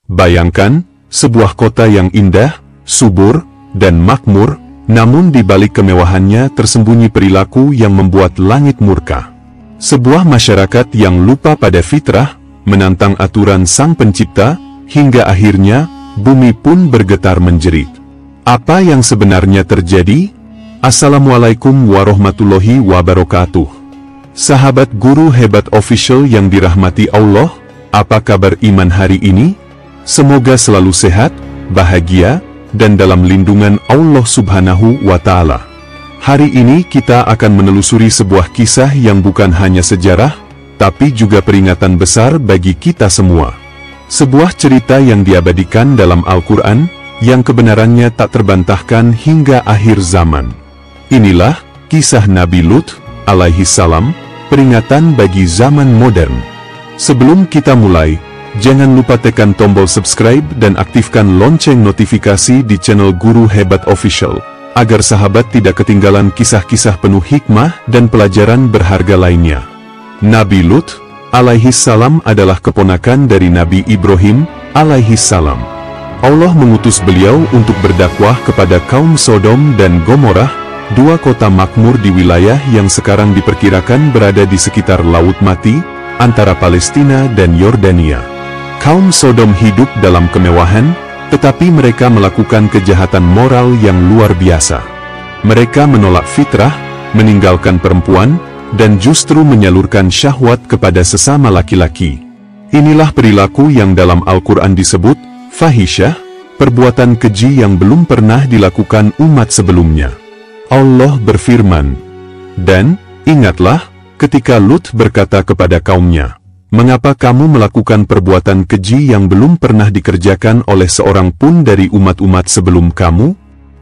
Bayangkan, sebuah kota yang indah, subur, dan makmur, namun di balik kemewahannya tersembunyi perilaku yang membuat langit murka. Sebuah masyarakat yang lupa pada fitrah, menantang aturan Sang Pencipta, hingga akhirnya, bumi pun bergetar menjerit. Apa yang sebenarnya terjadi? Assalamualaikum warahmatullahi wabarakatuh. Sahabat Guru Hebat Official yang dirahmati Allah, apa kabar iman hari ini? Semoga selalu sehat, bahagia, dan dalam lindungan Allah Subhanahu wa Ta'ala. Hari ini kita akan menelusuri sebuah kisah yang bukan hanya sejarah, tapi juga peringatan besar bagi kita semua. Sebuah cerita yang diabadikan dalam Al-Quran, yang kebenarannya tak terbantahkan hingga akhir zaman. Inilah kisah Nabi Lut, alaihi salam, peringatan bagi zaman modern. Sebelum kita mulai, jangan lupa tekan tombol subscribe dan aktifkan lonceng notifikasi di channel Guru Hebat Official, agar sahabat tidak ketinggalan kisah-kisah penuh hikmah dan pelajaran berharga lainnya. Nabi Lut, alaihi salam adalah keponakan dari Nabi Ibrahim, alaihi salam. Allah mengutus beliau untuk berdakwah kepada kaum Sodom dan Gomorrah, dua kota makmur di wilayah yang sekarang diperkirakan berada di sekitar Laut Mati, antara Palestina dan Yordania. Kaum Sodom hidup dalam kemewahan, tetapi mereka melakukan kejahatan moral yang luar biasa. Mereka menolak fitrah, meninggalkan perempuan, dan justru menyalurkan syahwat kepada sesama laki-laki. Inilah perilaku yang dalam Al-Quran disebut fahisyah, perbuatan keji yang belum pernah dilakukan umat sebelumnya. Allah berfirman, dan ingatlah, ketika Lut berkata kepada kaumnya, "Mengapa kamu melakukan perbuatan keji yang belum pernah dikerjakan oleh seorang pun dari umat-umat sebelum kamu?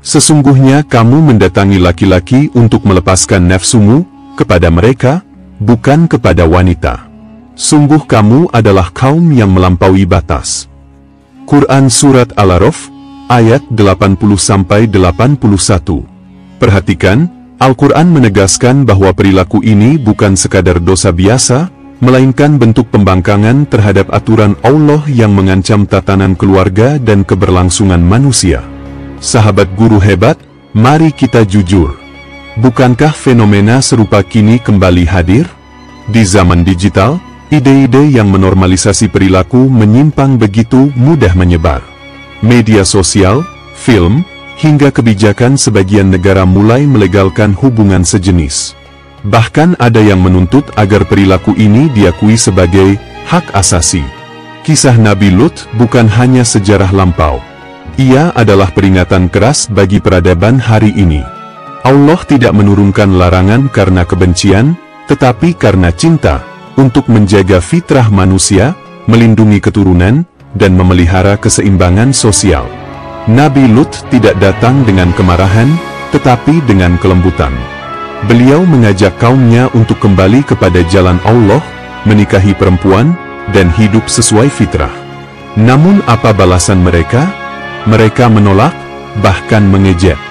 Sesungguhnya kamu mendatangi laki-laki untuk melepaskan nafsumu kepada mereka, bukan kepada wanita. Sungguh kamu adalah kaum yang melampaui batas." Quran Surat Al-A'raf, ayat 80-81. Perhatikan, Al-Quran menegaskan bahwa perilaku ini bukan sekadar dosa biasa, melainkan bentuk pembangkangan terhadap aturan Allah yang mengancam tatanan keluarga dan keberlangsungan manusia. Sahabat Guru Hebat, mari kita jujur. Bukankah fenomena serupa kini kembali hadir? Di zaman digital, ide-ide yang menormalisasi perilaku menyimpang begitu mudah menyebar. Media sosial, film, hingga kebijakan sebagian negara mulai melegalkan hubungan sejenis. Bahkan ada yang menuntut agar perilaku ini diakui sebagai hak asasi. Kisah Nabi Lut bukan hanya sejarah lampau. Ia adalah peringatan keras bagi peradaban hari ini. Allah tidak menurunkan larangan karena kebencian, tetapi karena cinta, untuk menjaga fitrah manusia, melindungi keturunan, dan memelihara keseimbangan sosial. Nabi Lut tidak datang dengan kemarahan, tetapi dengan kelembutan. Beliau mengajak kaumnya untuk kembali kepada jalan Allah, menikahi perempuan, dan hidup sesuai fitrah. Namun apa balasan mereka? Mereka menolak, bahkan mengejek.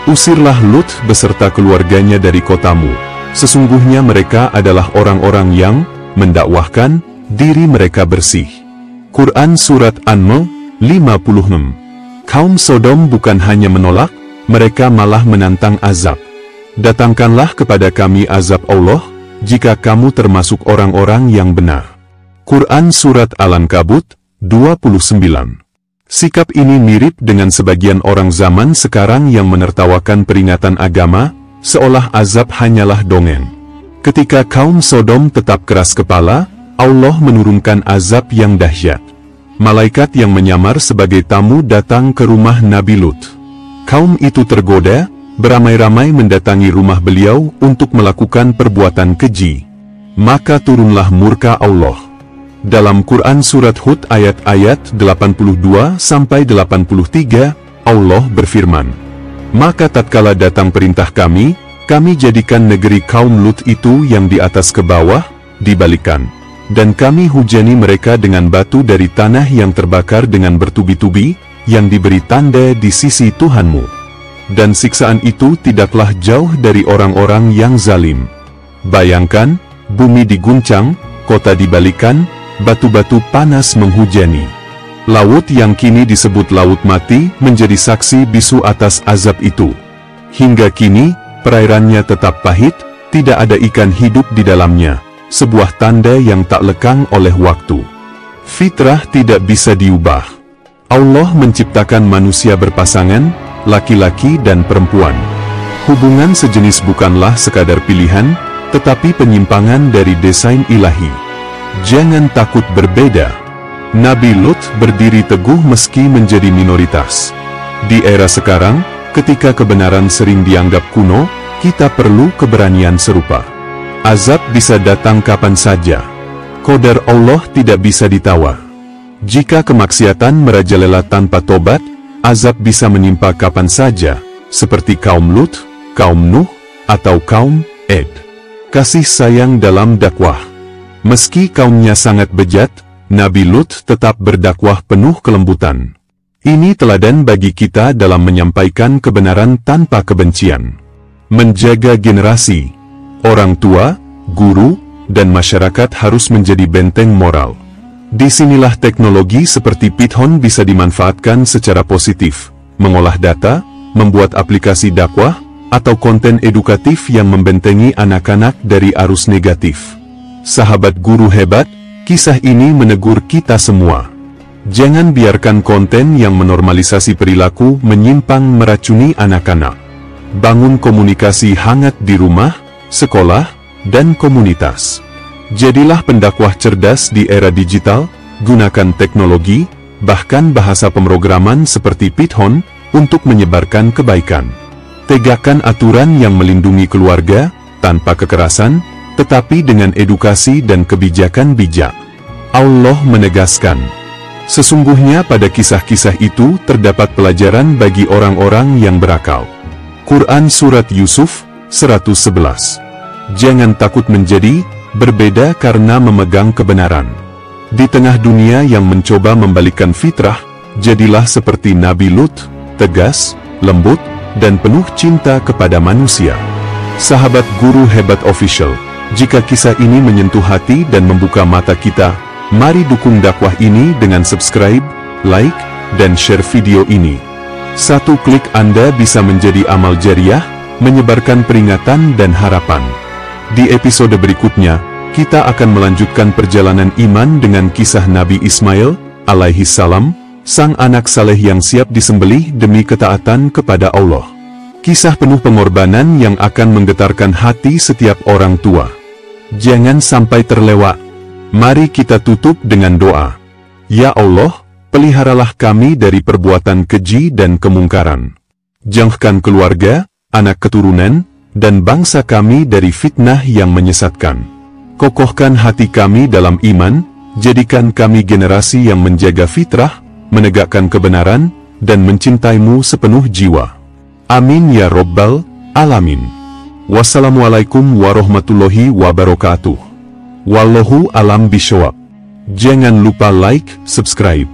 "Usirlah Lut beserta keluarganya dari kotamu. Sesungguhnya mereka adalah orang-orang yang mendakwahkan diri mereka bersih." Quran Surat An-Naml 56. Kaum Sodom bukan hanya menolak, mereka malah menantang azab. "Datangkanlah kepada kami azab Allah, jika kamu termasuk orang-orang yang benar." Quran Surat Al-Ankabut 29. Sikap ini mirip dengan sebagian orang zaman sekarang yang menertawakan peringatan agama, seolah azab hanyalah dongeng. Ketika kaum Sodom tetap keras kepala, Allah menurunkan azab yang dahsyat. Malaikat yang menyamar sebagai tamu datang ke rumah Nabi Lut. Kaum itu tergoda, beramai-ramai mendatangi rumah beliau untuk melakukan perbuatan keji. Maka turunlah murka Allah. Dalam Quran Surat Hud ayat-ayat 82-83, Allah berfirman, "Maka tatkala datang perintah kami jadikan negeri kaum Lut itu yang di atas ke bawah, dibalikan. Dan kami hujani mereka dengan batu dari tanah yang terbakar dengan bertubi-tubi, yang diberi tanda di sisi Tuhanmu. Dan siksaan itu tidaklah jauh dari orang-orang yang zalim." Bayangkan, bumi diguncang, kota dibalikan, batu-batu panas menghujani. Laut yang kini disebut Laut Mati menjadi saksi bisu atas azab itu. Hingga kini, perairannya tetap pahit, tidak ada ikan hidup di dalamnya, sebuah tanda yang tak lekang oleh waktu. Fitrah tidak bisa diubah. Allah menciptakan manusia berpasangan, laki-laki dan perempuan. Hubungan sejenis bukanlah sekadar pilihan, tetapi penyimpangan dari desain ilahi. Jangan takut berbeda. Nabi Lut berdiri teguh meski menjadi minoritas. Di era sekarang, ketika kebenaran sering dianggap kuno, kita perlu keberanian serupa. Azab bisa datang kapan saja. Qadar Allah tidak bisa ditawar. Jika kemaksiatan merajalela tanpa tobat, azab bisa menimpa kapan saja, seperti kaum Lut, kaum Nuh, atau kaum Ad. Kasih sayang dalam dakwah. Meski kaumnya sangat bejat, Nabi Lut tetap berdakwah penuh kelembutan. Ini teladan bagi kita dalam menyampaikan kebenaran tanpa kebencian. Menjaga generasi, orang tua, guru, dan masyarakat harus menjadi benteng moral. Disinilah teknologi seperti Python bisa dimanfaatkan secara positif, mengolah data, membuat aplikasi dakwah, atau konten edukatif yang membentengi anak-anak dari arus negatif. Sahabat guru hebat, kisah ini menegur kita semua. Jangan biarkan konten yang menormalisasi perilaku menyimpang meracuni anak-anak. Bangun komunikasi hangat di rumah, sekolah, dan komunitas. Jadilah pendakwah cerdas di era digital, gunakan teknologi, bahkan bahasa pemrograman seperti Python, untuk menyebarkan kebaikan. Tegakkan aturan yang melindungi keluarga, tanpa kekerasan, tetapi dengan edukasi dan kebijakan bijak. Allah menegaskan, sesungguhnya pada kisah-kisah itu terdapat pelajaran bagi orang-orang yang berakal. Quran Surat Yusuf, 111. Jangan takut menjadi berbeda karena memegang kebenaran. Di tengah dunia yang mencoba membalikkan fitrah, jadilah seperti Nabi Lut, tegas, lembut, dan penuh cinta kepada manusia. Sahabat Guru Hebat Official, jika kisah ini menyentuh hati dan membuka mata kita, mari dukung dakwah ini dengan subscribe, like, dan share video ini. Satu klik Anda bisa menjadi amal jariah, menyebarkan peringatan dan harapan. Di episode berikutnya, kita akan melanjutkan perjalanan iman dengan kisah Nabi Ismail, alaihi salam, sang anak saleh yang siap disembelih demi ketaatan kepada Allah. Kisah penuh pengorbanan yang akan menggetarkan hati setiap orang tua. Jangan sampai terlewat. Mari kita tutup dengan doa. Ya Allah, peliharalah kami dari perbuatan keji dan kemungkaran. Jauhkan keluarga, anak keturunan, dan bangsa kami dari fitnah yang menyesatkan. Kokohkan hati kami dalam iman, jadikan kami generasi yang menjaga fitrah, menegakkan kebenaran, dan mencintai-Mu sepenuh jiwa. Amin ya Rabbal Alamin. Wassalamualaikum warahmatullahi wabarakatuh. Wallahu alam bishawab. Jangan lupa like, subscribe.